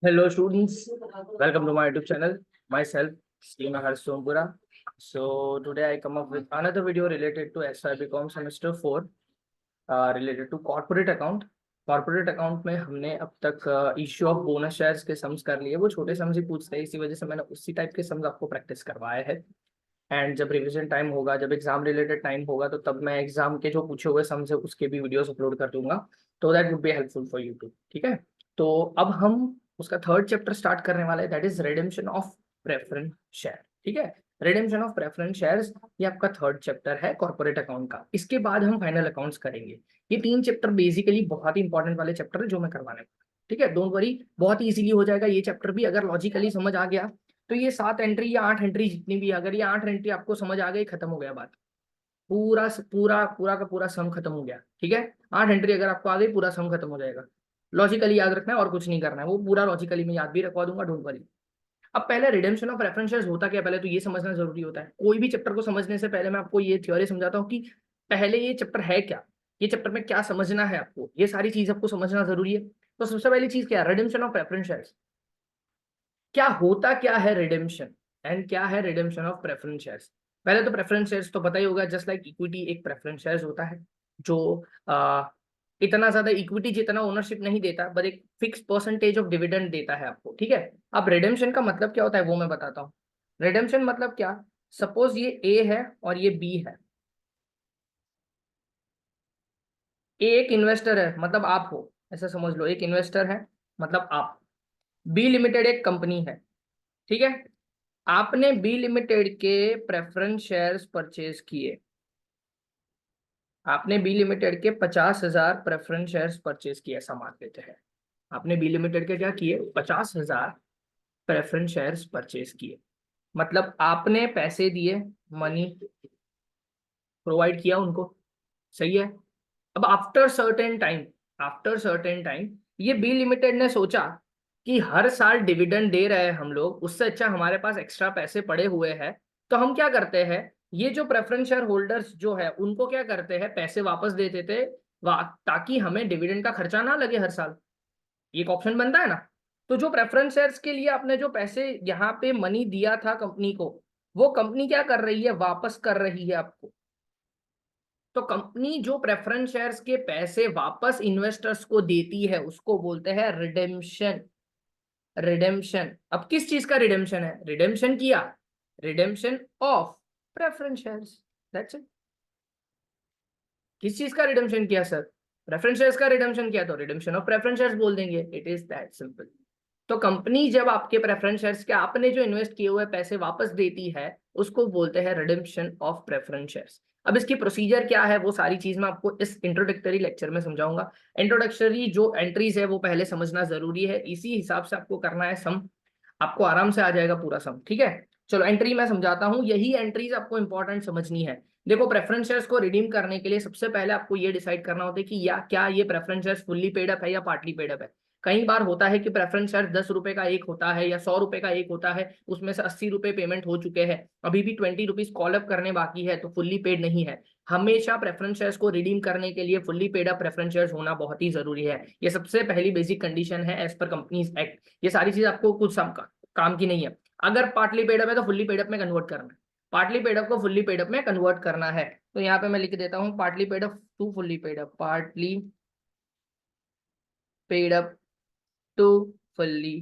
Hello students, welcome to my YouTube channel. Myself, Srima Harsh Sompura. So today I come up with another video related to SIBCom semester 4, related to corporate account. Corporate account में हमने अब तक issue of bonus shares के sums कर लिए। वो छोटे sums ही पूछते हैं, इसी वजह से मैंने उसी टाइप के सम्स आपको प्रैक्टिस करवाए हैं। एंड जब रिवीजन टाइम होगा, जब एग्जाम रिलेटेड टाइम होगा, तो तब मैं एग्जाम के जो पूछे हुए सम्स है उसके भी वीडियोस अपलोड कर दूंगा, तो that would be helpful for you too. ठीक है, तो अब हम उसका थर्ड चैप्टर स्टार्ट करने वाले हैं, that is redemption of preference share. ठीक है, रिडेम्पशन ऑफ प्रेफरेंस शेयर्स ये आपका थर्ड चैप्टर है कॉर्पोरेट अकाउंट का। इसके बाद हम फाइनल अकाउंट्स करेंगे। ये 3 चैप्टर बेसिकली बहुत ही इंपॉर्टेंट वाले चैप्टर है जो मैं करवाने वाला हूं। ठीक है, डोंट वरी, बहुत ही इजीली हो जाएगा ये चैप्टर भी। अगर लॉजिकली समझ आ गया तो ये 7 एंट्री या 8 एंट्री जितनी भी, अगर ये 8 एंट्री आपको समझ आ गई, खत्म हो गया बात। पूरा पूरा पूरा का पूरा सम खत्म हो गया। ठीक है, 8 एंट्री अगर आपको आ गई, पूरा सम खत्म हो जाएगा। लॉजिकली याद रखना है और कुछ नहीं करना है, वो पूरा लॉजिकली मैं याद भी रखवा दूंगा, डोंट वरी। अब पहले रिडेम्पशन ऑफ रेफरेंस शेयर्स होता क्या, पहले तो ये समझना जरूरी होता है। कोई भी चैप्टर को समझने से पहले मैं आपको ये थ्योरी समझाता हूँ कि पहले ये चैप्टर है क्या, ये चैप्टर में क्या समझना है आपको, ये सारी चीज आपको समझना जरूरी है। तो सबसे पहली चीज क्या है, रिडेम्पशन ऑफ प्रेफरेंस शेयर्स। क्या होता क्या है रिडेम्पशन, एंड क्या है रिडेम्पशन ऑफ प्रेफरेंस शेयर्स। पहले तो प्रेफरेंस शेयर्स तो पता ही होगा, जस्ट लाइक इक्विटी एक प्रेफरेंस शेयर्स होता है, जो इतना ज्यादा इक्विटी जितना ओनरशिप नहीं देता, बट एक फिक्स परसेंटेज ऑफ डिविडेंड देता है आपको। ठीक है, अब रिडेम्पशन का मतलब क्या होता है वो मैं बताता हूँ। रिडेम्पशन मतलब क्या, सपोज ये ए है और ये बी है। ए एक इन्वेस्टर है, मतलब आप हो, ऐसा समझ लो, एक इन्वेस्टर है मतलब आप। बी लिमिटेड एक कंपनी है। ठीक है, आपने बी लिमिटेड के प्रेफरेंस शेयर्स परचेज किए। आपने बी लिमिटेड के 50,000 प्रेफरेंस शेयर्स परचेज किए, ऐसा मान लेते हैं। आपने बी लिमिटेड के क्या किए, 50,000 प्रेफरेंस शेयर्स परचेज किए। मतलब आपने पैसे दिए, मनी प्रोवाइड किया उनको। सही है। अब आफ्टर सर्टेन टाइम ये बी लिमिटेड ने सोचा कि हर साल डिविडेंड दे रहे हैं हम लोग, उससे अच्छा हमारे पास एक्स्ट्रा पैसे पड़े हुए हैं, तो हम क्या करते हैं, ये जो प्रेफरेंस शेयर होल्डर्स जो है उनको क्या करते हैं, पैसे वापस दे देते, ताकि हमें डिविडेंड का खर्चा ना लगे हर साल। एक ऑप्शन बनता है ना। तो जो प्रेफरेंस शेयर्स के लिए आपने जो पैसे यहाँ पे मनी दिया था कंपनी को, वो कंपनी क्या कर रही है, वापस कर रही है आपको। तो कंपनी जो प्रेफरेंस शेयर्स के पैसे वापस इन्वेस्टर्स को देती है उसको बोलते हैं रिडेम्पशन। रिडेम्पशन, अब किस चीज का रिडेम्पशन है, रिडेम्पशन किया, redemption of preference shares, that's it. किस चीज का रिडेम्पशन किया सर, प्रेफरेंस शेयर्स का रिडेम्पशन किया, तो रिडेम्पशन ऑफ प्रेफरेंस शेयर्स बोल देंगे, इट इज दैट सिंपल। तो कंपनी जब आपके प्रेफरेंस शेयर्स के आपने जो इन्वेस्ट किए हुए पैसे वापस देती है, उसको बोलते हैं रिडेम्पशन ऑफ प्रेफरेंस शेयर्स। अब इसकी प्रोसीजर क्या है, वो सारी चीज मैं आपको इस इंट्रोडक्टरी लेक्चर में समझाऊंगा। इंट्रोडक्टरी जो एंट्रीज है वो पहले समझना जरूरी है, इसी हिसाब से आपको करना है सम, आपको आराम से आ जाएगा पूरा सम। ठीक है, चलो एंट्री मैं समझाता हूँ, यही एंट्रीज आपको इंपॉर्टेंट समझनी है। देखो, प्रेफरेंस शेयर्स को रिडीम करने के लिए सबसे पहले आपको ये डिसाइड करना होता है कि या क्या ये preference shares fully paid up है या पार्टली पेड अप है। कई बार होता है कि प्रेफरेंस शेयर 10 रुपए का एक होता है या 100 रुपए का एक होता है, उसमें से 80 रुपए पेमेंट हो चुके हैं, अभी भी 20 रुपीज कॉल अप करने बाकी है, तो फुल्ली पेड नहीं है। हमेशा प्रेफरेंस शेयर्स को रिडीम करने के लिए fully paid up preference shares होना बहुत ही जरूरी है। ये सबसे पहली बेसिक कंडीशन है एज पर कंपनीज एक्ट। ये सारी चीज आपको कुछ काम की नहीं है। अगर पार्टली पेड अप है तो फुल्ली पेड अप में कन्वर्ट करना है, पार्टली पेड अप को फुल्ली पेड अप में कन्वर्ट करना है। तो यहाँ पे मैं लिख देता हूँ partly paid up to fully paid up, partly paid up to fully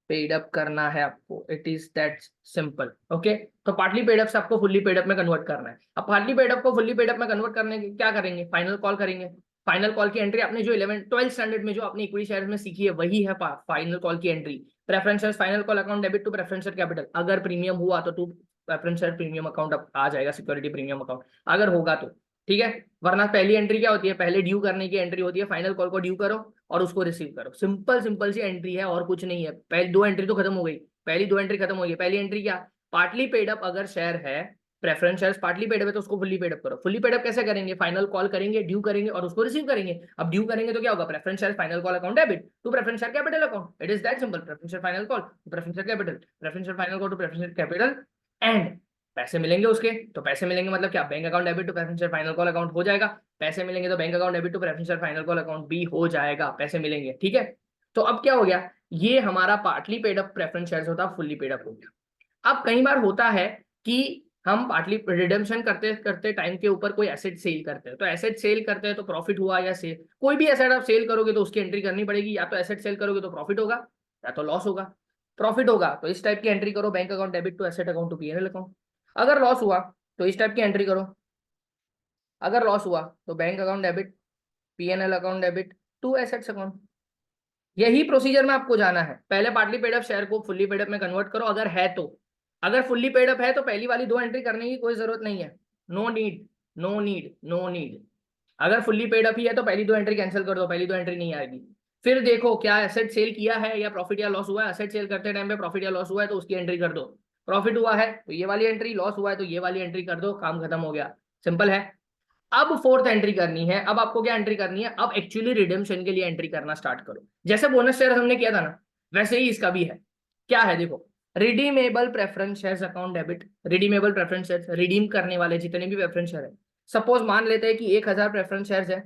paid up करना है आपको, it is that simple. Okay, तो पार्टली पेड अप से आपको फुल्ली पेड अप में कन्वर्ट करना है। अब पार्टली पेड अप को फुल्ली पेड अप में कन्वर्ट करने के क्या करेंगे, फाइनल कॉल करेंगे। फाइनल कॉल की एंट्री आपने जो 11th-12th स्टैंडर्ड में जो आपने इक्विटी शेयर में सीखी है वही है फाइनल कॉल की entry. Preference share final call account debit to preference share capital, अगर प्रीमियम हुआ तो to preference share premium account आ जाएगा, सिक्योरिटी प्रीमियम अकाउंट अगर होगा तो। ठीक है, वरना पहली एंट्री क्या होती है, पहले ड्यू करने की एंट्री होती है, फाइनल कॉल को ड्यू करो और उसको रिसीव करो। सिंपल सिंपल सी एंट्री है और कुछ नहीं है। पहली 2 एंट्री तो खत्म हो गई, पहली 2 एंट्री खत्म हो गई। पहली एंट्री क्या, पार्टली पेड अप अगर शेयर है, preference shares partly paid up है तो उसको फुल्ली पेड अप करो। फुल्ली पेड अप कैसे करेंगे, फाइनल कॉल करेंगे, ड्यू करेंगे और उसको रिसीव करेंगे। अब ड्यू करेंगे तो क्या होगा, preference share final call account debit to preference share capital account, it is that simple. Preference share final call to preference share capital, preference share final call to preference share capital, and पैसे मिलेंगे उसके, तो पैसे मिलेंगे मतलब क्या, bank account debit to preference share final call account हो जाएगा। पैसे मिलेंगे तो bank account debit to preference share final call account भी हो जाएगा, पैसे मिलेंगे, ठीक है। तो अब क्या हो गया, ये हमारा partly paid up preference shares होता, फुल्ली पेड अप हो गया। अब कई बार होता है कि हम पार्टली रिडेम्पशन करते करते टाइम के ऊपर कोई एसेट सेल करते हैं, तो एसेट सेल करते हैं तो प्रॉफिट हुआ या सेल, कोई भी एसेट आप सेल करोगे तो उसकी एंट्री करनी पड़ेगी, या तो एसेट सेल करोगे तो प्रॉफिट होगा या तो लॉस होगा। प्रॉफिट होगा तो इस टाइप की एंट्री करो, bank account debit to asset account to PNL account. अगर लॉस हुआ तो इस टाइप की एंट्री करो, अगर लॉस हुआ तो bank account debit, PNL account debit to assets account. यही प्रोसीजर में आपको जाना है, पहले पार्टली पेड अप शेयर को फुल्ली पेड अप में कन्वर्ट करो अगर है तो। अगर फुल्ली पेड अप है तो पहली वाली दो एंट्री करने की कोई जरूरत नहीं है, no need, no need, no need. अगर फुल्ली पेड अप ही है तो पहली दो एंट्री कैंसिल कर दो, पहली दो एंट्री नहीं आएगी। फिर देखो क्या एसेट सेल किया है या प्रॉफिट या लॉस हुआ है, एसेट सेल करते टाइम पे प्रॉफिट या लॉस हुआ है तो उसकी एंट्री कर दो। प्रॉफिट हुआ है तो ये वाली एंट्री, लॉस हुआ है तो ये वाली एंट्री कर दो, काम खत्म हो गया, सिंपल है। अब फोर्थ एंट्री करनी है, अब आपको क्या एंट्री करनी है, अब एक्चुअली रिडेम्पशन के लिए एंट्री करना स्टार्ट करो। जैसे बोनस शेयर हमने किया था ना, वैसे ही इसका भी है। क्या है देखो, redeemable preference shares account debit, redeemable preference shares, redeem करने वाले जितने भी प्रेफरेंस शेयर है। सपोज मान लेते हैं कि 1000 प्रेफरेंस शेयर्स है,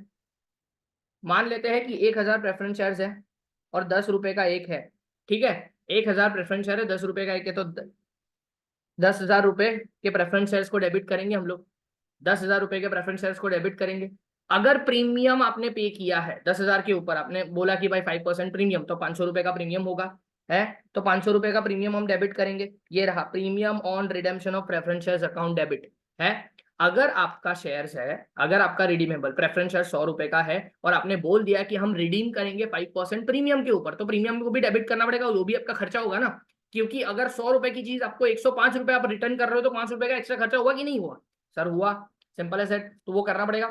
मान लेते हैं कि 1000 प्रेफरेंस शेयर्स है और 10 रुपए का एक है, ठीक है। 1000 प्रेफरेंस शेयर है, 10 रुपए का एक है, तो 10,000 रुपए के प्रेफरेंस शेयर्स को डेबिट करेंगे हम लोग, 10,000 रुपए के प्रेफरेंस शेयर्स को डेबिट करेंगे। अगर प्रीमियम आपने पे किया है 10,000 के ऊपर, आपने बोला कि भाई 5% प्रीमियम, तो 500 रुपए का प्रीमियम होगा, है। तो 500 रुपए का प्रीमियम हम डेबिट करेंगे, ये रहा premium on redemption of preference shares account debit, है। अगर आपका शेयर्स है, अगर आपका रिडीमेबल प्रेफरेंस शेयर 100 रुपए का है और आपने बोल दिया कि हम रिडीम करेंगे 5% प्रीमियम के ऊपर, तो प्रीमियम को भी डेबिट करना पड़ेगा, वो भी आपका खर्चा होगा ना। क्योंकि अगर 100 रुपए की चीज आपको 105 रुपए आप रिटर्न कर रहे हो तो 5 रुपए का एक्स्ट्रा खर्चा हुआ कि नहीं हुआ, सर हुआ, सिंपल है सेट, तो वो करना पड़ेगा।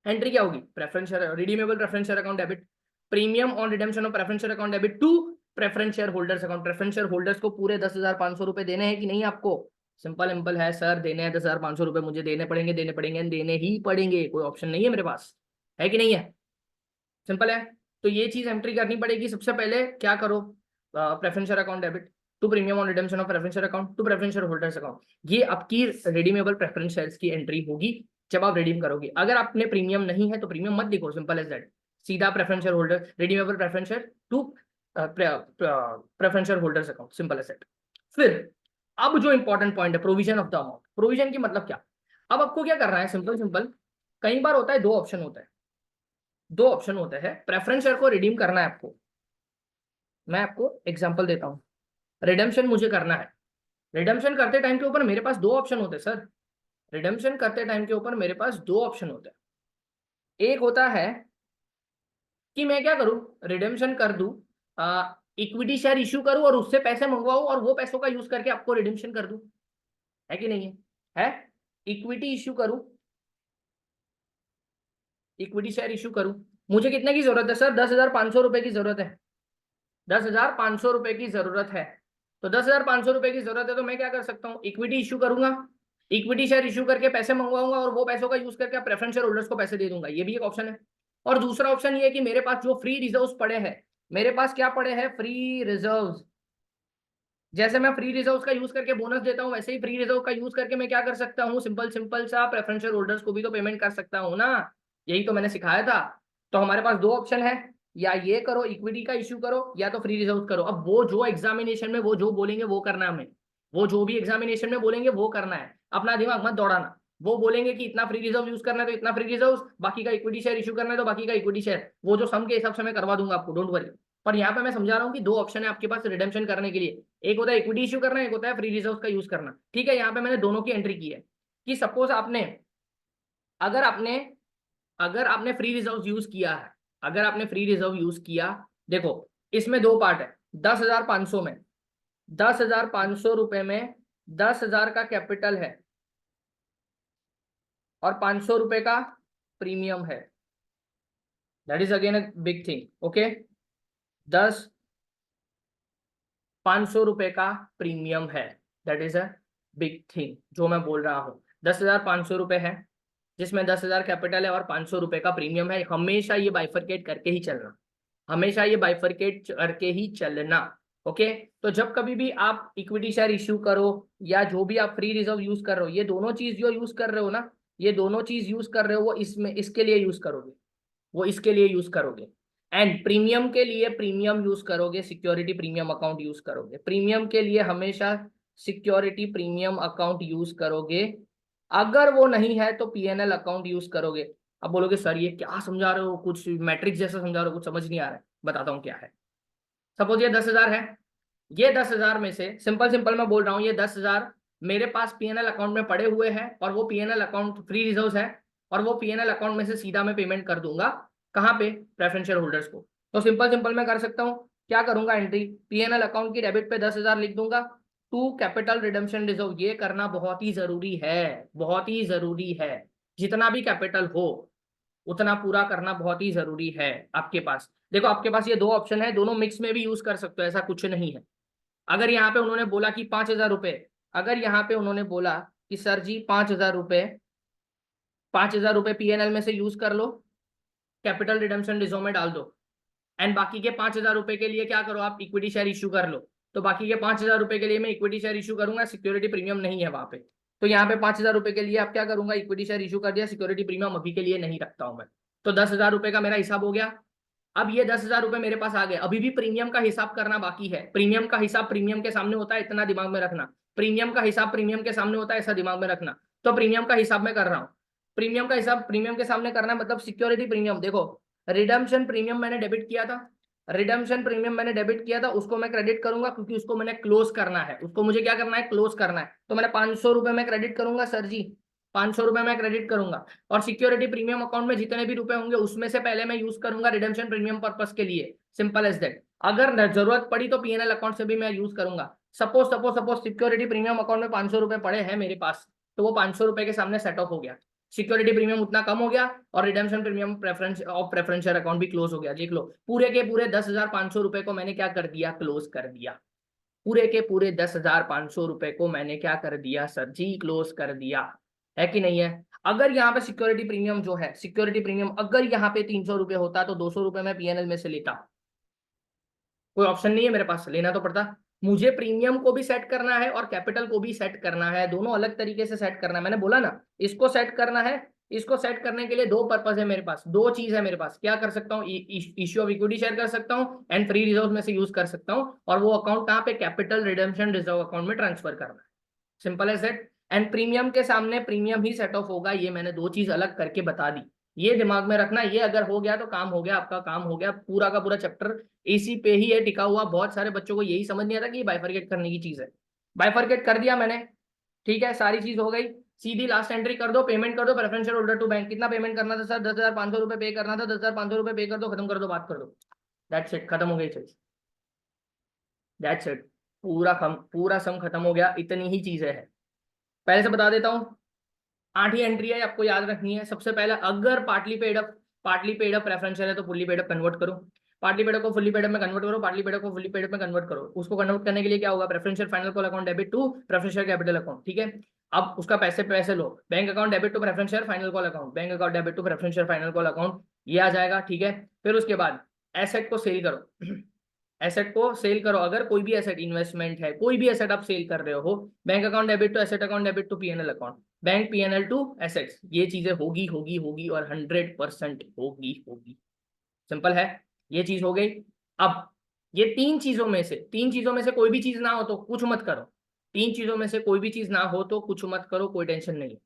एंट्री क्या होगी, preference share, redeemable preference share account debit, premium on redemption of preference share account debit to preference share holders account. Preference share holders को पूरे 10,500 रुपए देने हैं कि नहीं आपको, सिंपल सिंपल है सर, देने हैं 10,500 रुपए, मुझे देने पड़ेंगे, देने पड़ेंगे, देने ही पड़ेंगे, कोई ऑप्शन नहीं है मेरे पास, है कि नहीं है, सिंपल है। तो ये चीज एंट्री करनी पड़ेगी। सबसे पहले क्या करो, preference share account debit to premium on redemption of preference share account to preference share holders account, ये आपकी रिडीमेबल प्रेफरेंस शेयर्स की एंट्री होगी जब आप रिडीम करोगे। अगर आपने प्रीमियम नहीं है तो प्रीमियम मत लिखो, सिंपल एज दैट, सीधा preference share holder, redeemable preference share to preference share holders account, simple as that. फिर अब जो इंपॉर्टेंट पॉइंट है, provision of the amount. Provision की मतलब क्या, अब आपको क्या करना है, सिंपल सिंपल, कई बार होता है दो ऑप्शन होता है, दो ऑप्शन होते हैं प्रेफरेंस शेयर को रिडीम करना है आपको। मैं आपको एग्जांपल देता हूं, रिडेम्पशन मुझे करना है, रिडेम्पशन करते टाइम के ऊपर मेरे पास दो ऑप्शन होते हैं सर, रिडेम्पशन करते टाइम के ऊपर मेरे पास दो ऑप्शन होते हैं। एक होता है कि मैं क्या करूं, रिडेम्पशन कर दूं, इक्विटी शेयर इश्यू करूं और उससे पैसे मंगवाऊं और वो पैसों का यूज करके आपको रिडेम्पशन कर दूं, है कि नहीं है इक्विटी इश्यू करूं, इक्विटी शेयर इश्यू करूं, मुझे कितने की जरूरत है सर, 10,500 रुपए की जरूरत है, 10,500 रुपए की जरूरत है। तो 10,500 रुपए की जरूरत है तो मैं क्या कर सकता हूँ, इक्विटी इश्यू करूंगा, इक्विटी शेयर इश्यू करके पैसे मंगवाऊंगा और वो पैसों का यूज करके प्रेफरेंस शेयर होल्डर्स को पैसे दे दूंगा, ये भी एक ऑप्शन है। और दूसरा ऑप्शन ये है कि मेरे पास जो फ्री रिजर्व्स पड़े हैं, मेरे पास क्या पड़े हैं, फ्री रिजर्व्स, जैसे मैं फ्री रिजर्व्स का यूज करके बोनस देता हूं वैसे ही फ्री रिजर्व का यूज करके मैं क्या कर सकता हूं, सिंपल सिंपल सा प्रेफरेंस शेयर होल्डर्स को भी तो पेमेंट कर सकता हूं ना, यही तो मैंने सिखाया था। तो हमारे पास दो ऑप्शन है, या ये करो इक्विटी का इश्यू करो या तो फ्री रिजर्व करो। अब वो जो एग्जामिनेशन में वो जो बोलेंगे वो करना है हमें, वो जो भी एग्जामिनेशन में बोलेंगे वो करना है, अपना दिमाग मत दौड़ाना। वो बोलेंगे कि इतना फ्री रिजर्व यूज करना है तो इतना फ्री रिजर्व, बाकी का इक्विटी शेयर इशू करना है तो बाकी का इक्विटी शेयर, वो जो सम के हिसाब से मैं करवा दूंगा आपको, डोंट वरी। पर यहाँ पे मैं समझा रहा हूँ कि दो ऑप्शन है आपके पास रिडेम्पशन करने के लिए, एक होता है इक्विटी इशू करना, एक होता है फ्री रिजर्व का यूज करना, ठीक है। यहाँ पे मैंने दोनों की एंट्री की है कि सपोज आपने, अगर आपने अगर आपने फ्री रिजर्व यूज किया है, अगर आपने फ्री रिजर्व यूज किया, देखो इसमें दो पार्ट है, 10,500 में, 10,500 रुपए में 10,000 का कैपिटल है और 500 रुपए का प्रीमियम है, that is again a big thing, okay. 500 रुपए का प्रीमियम है, that is a big thing जो मैं बोल रहा हूं। 10,500 रुपए है जिसमें 10,000 कैपिटल है और 500 रुपए का प्रीमियम है, हमेशा ये बाइफरकेट करके ही चलना, हमेशा ये बाइफरकेट करके ही चलना, ओके, तो जब कभी भी आप इक्विटी शेयर इश्यू करो या जो भी आप फ्री रिजर्व यूज कर रहे हो, ये दोनों चीज जो यूज कर रहे हो ना, ये दोनों चीज यूज कर रहे हो वो इसमें इसके लिए यूज करोगे, वो इसके लिए यूज करोगे। एंड प्रीमियम के लिए प्रीमियम यूज करोगे, सिक्योरिटी प्रीमियम अकाउंट यूज करोगे। प्रीमियम के लिए हमेशा सिक्योरिटी प्रीमियम अकाउंट यूज करोगे। अगर वो नहीं है तो पीएनएल अकाउंट यूज करोगे। अब बोलोगे सर ये क्या समझा रहे हो, कुछ मैट्रिक्स जैसा समझा रहे हो, कुछ समझ नहीं आ रहा है। बताता हूँ क्या है। सपोज ये 10,000 है, ये 10,000 में से सिंपल सिंपल मैं बोल रहा हूँ, ये 10,000 मेरे पास पीएनएल अकाउंट में पड़े हुए हैं और वो पीएनएल अकाउंट फ्री रिजर्व है, और वो पीएनएल अकाउंट में से सीधा मैं पेमेंट कर दूंगा कहाँ पे, प्रेफरेंस शेयर होल्डर्स को। तो सिंपल सिंपल मैं कर सकता हूँ, क्या करूंगा, एंट्री पीएनएल अकाउंट की डेबिट पे 10,000 लिख दूंगा, टू कैपिटल रिडेम्पशन रिजर्व। ये करना बहुत ही जरूरी है, बहुत ही जरूरी है। जितना भी कैपिटल हो उतना पूरा करना बहुत ही जरूरी है आपके पास। देखो आपके पास ये दो ऑप्शन है, दोनों मिक्स में भी यूज कर सकते हो, ऐसा कुछ नहीं है। अगर यहाँ पे उन्होंने बोला कि 5,000 रुपए, अगर यहाँ पे उन्होंने बोला कि सर जी 5,000 रुपए, 5,000 रुपए पीएनएल में से यूज कर लो, कैपिटल रिडेम्पशन रिजर्व में डाल दो, एंड बाकी के 5,000 रुपए के लिए क्या करो, आप इक्विटी शेयर इश्यू कर लो। तो बाकी के 5,000 रुपए के लिए मैं इक्विटी शेयर इश्यू करूंगा, सिक्योरिटी प्रीमियम नहीं है वहां पे। तो यहाँ पे 5,000 रुपए के लिए आप क्या करूंगा, इक्विटी शेयर इश्यू कर दिया, सिक्योरिटी प्रीमियम अभी के लिए नहीं रखता हूं मैं। तो 10,000 रुपए का मेरा हिसाब हो गया। अब ये 10,000 रुपए मेरे पास आ गए, अभी भी प्रीमियम का हिसाब करना बाकी है। प्रीमियम का हिसाब प्रीमियम के सामने होता है, इतना दिमाग में रखना। प्रीमियम का हिसाब प्रीमियम के सामने होता है, ऐसा दिमाग में रखना। तो प्रीमियम का हिसाब मैं कर रहा हूँ, प्रीमियम का हिसाब प्रीमियम के सामने करना मतलब सिक्योरिटी प्रीमियम। देखो रिडम्पशन प्रीमियम मैंने डेबिट किया था, रिडम्पशन प्रीमियम मैंने डेबिट किया था, उसको मैं क्रेडिट करूंगा क्योंकि उसको मैंने क्लोज करना है, उसको मुझे क्या करना है, क्लोज करना है। तो मैंने 500 रुपए में क्रेडिट करूंगा सर जी, 500 रुपए मैं क्रेडिट करूंगा। और सिक्योरिटी प्रीमियम अकाउंट में जितने भी रुपए होंगे उसमें से पहले मैं यूज करूंगा रिडेम्पशन प्रीमियम पर्पस के लिए, सिंपल एज दैट। अगर जरूरत पड़ी तो पीएनएल अकाउंट से भी मैं यूज करूंगा। Suppose suppose suppose security premium account में 500 रुपए पड़े हैं मेरे पास, तो वो 500 रुपए के सामने सेट ऑफ हो गया, सिक्योरिटी प्रीमियम उतना कम हो गया, और redemption premium preference of preferential account भी क्लोज हो गया। देख लो पूरे के पूरे 10,500 रुपए को मैंने क्या कर दिया, क्लोज कर दिया। पूरे के पूरे 10,500 रुपए को मैंने क्या कर दिया सर जी, क्लोज कर दिया। है कि नहीं है। अगर यहाँ पे सिक्योरिटी प्रीमियम जो है, सिक्योरिटी प्रीमियम अगर यहाँ पे 300 रुपए होता तो 200 रुपए मैं पीएनएल में से लेता। कोई ऑप्शन नहीं है मेरे पास, लेना तो पड़ता। मुझे प्रीमियम को भी सेट करना है और कैपिटल को भी सेट करना है, दोनों अलग तरीके से सेट करना है। मैंने बोला ना, इसको सेट करना है, इसको सेट करने के लिए दो पर्पज है मेरे पास, दो चीज है मेरे पास। क्या कर सकता हूँ, इश्यू ऑफ इक्विटी शेयर कर सकता हूँ एंड फ्री रिजर्व में से यूज कर सकता हूँ, और वो अकाउंट कहाँ पे, कैपिटल रिडेम्पशन रिजर्व अकाउंट में ट्रांसफर करना है, simple as that. And premium के सामने प्रीमियम ही सेट ऑफ होगा, ये मैंने दो चीज अलग करके बता दी। ये दिमाग में रखना, ये अगर हो गया तो काम हो गया, आपका काम हो गया। पूरा का पूरा चैप्टर इसी पे ही है टिका हुआ। बहुत सारे बच्चों को यही समझ नहीं आता कि ये बाइफरकेट करने की चीज है। बाइफरकेट कर दिया मैंने, ठीक है, सारी चीज हो गई। सीधी लास्ट एंट्री कर दो, पेमेंट कर दो, प्रेफरेंशियल होल्डर टू बैंक। कितना पेमेंट करना था सर, 10,500 रुपए पे करना था, 10,500 रुपए पे कर दो, खत्म कर दो, बात कर दो। दैट्स इट, खत्म हो गई चीज, दैट्स इट। पूरा सम खत्म हो गया, इतनी ही चीजें है। पहले से बता देता हूँ, 8 ही एंट्री है, आपको याद रखनी है। सबसे पहले अगर पार्टली पेड अप प्रेफरेंशियल है तो फुल्ली पेड अप कन्वर्ट करो, पार्टली पेड अप को फुल्ली पेड अप में कन्वर्ट करो, पार्टली पेड अप को फुल्ली पेड अप में कन्वर्ट करो। उसको कन्वर्ट करने के लिए क्या होगा, preferential final call account debit to preferential capital account, ठीक है। अब उसका पैसे पैसे लो, bank account debit to preferential final call account, bank account debit to preferential final call account, ये आ जाएगा, ठीक है। फिर उसके बाद एसेट को सेल करो, एसेट को सेल करो। अगर कोई भी एसेट इन्वेस्टमेंट है, कोई भी एसेट आप सेल कर रहे हो, bank account debit to asset account debit to PNL account, bank PNL to assets, ये चीजें होगी होगी होगी और 100% होगी होगी, सिंपल है। ये चीज हो गई। अब ये तीन चीजों में से कोई भी चीज ना हो तो कुछ मत करो, तीन चीजों में से कोई भी चीज ना हो तो कुछ मत करो, कोई टेंशन नहीं।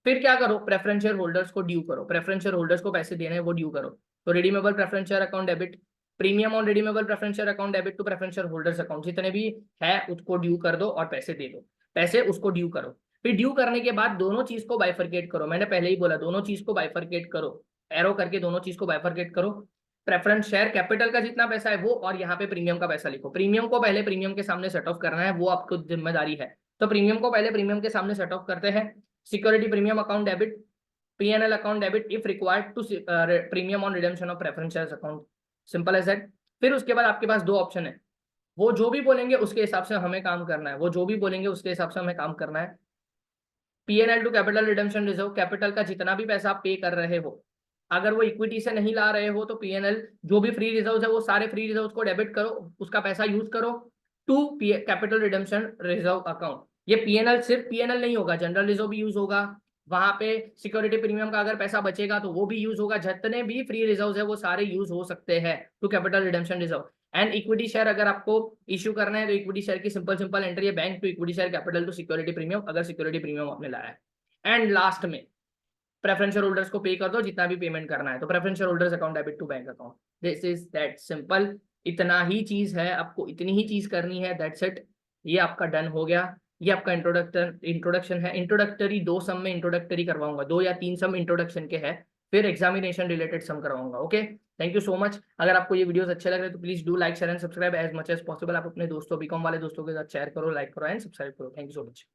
फिर क्या करो, प्रेफरेंशियल होल्डर्स को ड्यू करो, प्रेफरेंशियल होल्डर्स को पैसे देने हैं वो ड्यू करो। तो redeemable preferential account debit, premium on redeemable preferential account debit to preferential holders account, जितने भी है उसको ड्यू कर दो और पैसे दे दो, पैसे उसको ड्यू करो। फिर ड्यू करने के बाद दोनों चीज को बाइफरकेट करो, मैंने पहले ही बोला दोनों चीज को बाइफरकेट करो, एरो करके दोनों चीज को बाइफरकेट करो। प्रेफरेंस शेयर कैपिटल का जितना पैसा है वो, और यहाँ पे प्रीमियम का पैसा लिखो। प्रीमियम को पहले प्रीमियम के सामने सेट ऑफ करना है, वो आपको जिम्मेदारी है। तो प्रीमियम को पहले प्रीमियम के सामने सेट ऑफ करते हैं। Security premium account debit, PNL account debit if required to premium on redemption of preference shares account, simple as that. फिर उसके बाद आपके पास दो ऑप्शन है, वो जो भी बोलेंगे उसके हिसाब से हमें काम करना है, वो जो भी बोलेंगे उसके हिसाब से हमें काम करना है। PNL to capital redemption reserve, capital का जितना भी पैसा आप पे कर रहे हो, अगर वो इक्विटी से नहीं ला रहे हो तो पीएनएल जो भी फ्री रिजर्व है वो सारे फ्री रिजर्व को डेबिट करो, उसका पैसा यूज करो to capital redemption reserve account. ये पीएनएल सिर्फ पीएनएल नहीं होगा, जनरल रिजर्व भी यूज होगा, वहां पे सिक्योरिटी प्रीमियम का अगर पैसा बचेगा तो वो भी यूज होगा, जितने भी फ्री रिजर्व है वो सारे यूज हो सकते हैं to capital redemption reserve. And equity share अगर आपको इश्यू करना है तो इक्विटी शेयर की सिंपल सिंपल एंट्री है, bank to equity share capital to security premium, अगर सिक्योरिटी प्रीमियम आपने लाया है। एंड लास्ट में प्रेफरेंस शेयर होल्डर्स को पे कर दो जितना भी पेमेंट करना है, तो preference share holders account debit to bank account. This is that simple, इतना ही चीज है, आपको इतनी ही चीज करनी है, दैट्स इट। ये आपका डन हो गया। ये आपका इंट्रोडक्शन है। इंट्रोडक्टरी 2 सम में इंट्रोडक्टरी करवाऊंगा, 2 या 3 सम इंट्रोडक्शन के है, फिर एग्जामिनेशन रिलेटेड सम करवाऊंगा। Okay, thank you so much. अगर आपको ये वीडियोस अच्छे लग रहे हैं तो please do like share and subscribe as much as possible. आप अपने दोस्तों बीकॉम वाले दोस्तों के साथ शेयर करो, लाइक करो एंड सब्सक्राइब करो। Thank you so much.